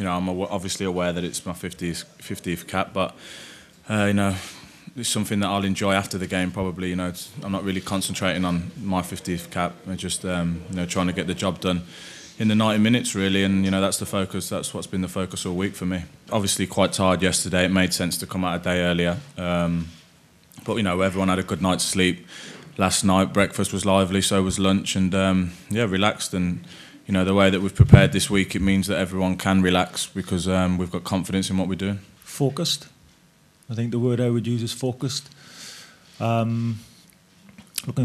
I'm obviously aware that it's my 50th cap, but it's something that I'll enjoy after the game. Probably, I'm not really concentrating on my 50th cap. I'm just trying to get the job done in the 90 minutes really, and that's the focus. That's what's been the focus all week for me. Obviously quite tired yesterday. It made sense to come out a day earlier, but everyone had a good night's sleep last night. Breakfast was lively, so was lunch, and relaxed. And the way that we've prepared this week, it means that everyone can relax because we've got confidence in what we're doing. Focused. I think the word I would use is focused. Looking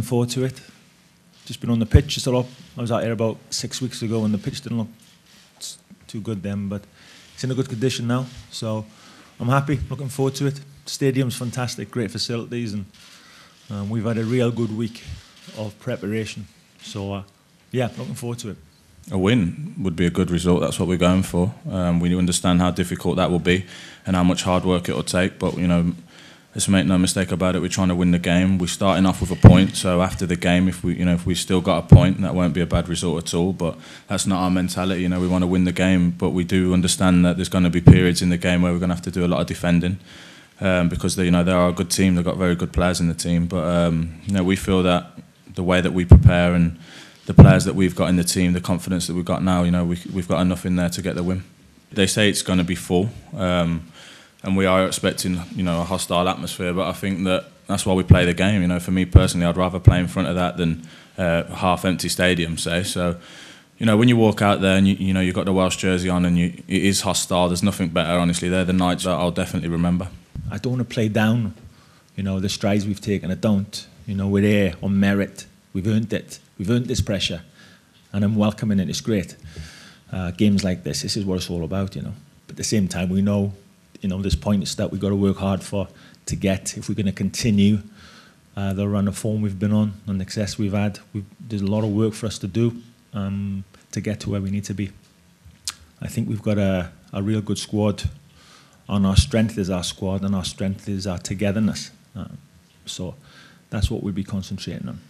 forward to it. Just been on the pitch just a lot. I was out here about 6 weeks ago and the pitch didn't look too good then, but it's in a good condition now. So I'm happy, looking forward to it. The stadium's fantastic, great facilities, and we've had a real good week of preparation. So looking forward to it. A win would be a good result. That's what we're going for. We understand how difficult that will be and how much hard work it will take. But let's make no mistake about it. We're trying to win the game. We're starting off with a point. So after the game, if we still got a point, that won't be a bad result at all. But that's not our mentality. We want to win the game, but we do understand that there's going to be periods in the game where we're going to have to do a lot of defending because they are a good team. They've got very good players in the team. But we feel that the way that we prepare and the players that we've got in the team, the confidence that we've got now, we've got enough in there to get the win. They say it's going to be full, and we are expecting, a hostile atmosphere. But I think that's why we play the game. For me personally, I'd rather play in front of that than a half-empty stadium, say. So, when you walk out there and you've got the Welsh jersey on and it is hostile, there's nothing better. Honestly, they're the nights that I'll definitely remember. I don't want to play down, the strides we've taken. I don't. We're there on merit. We've earned it. We've earned this pressure, and I'm welcoming it. It's great. Games like this is what it's all about, But at the same time, we know, there's points that we've got to work hard for to get if we're going to continue the run of form we've been on and the success we've had. There's a lot of work for us to do to get to where we need to be. I think we've got a real good squad, and our strength is our squad, and our strength is our togetherness. So that's what we'll be concentrating on.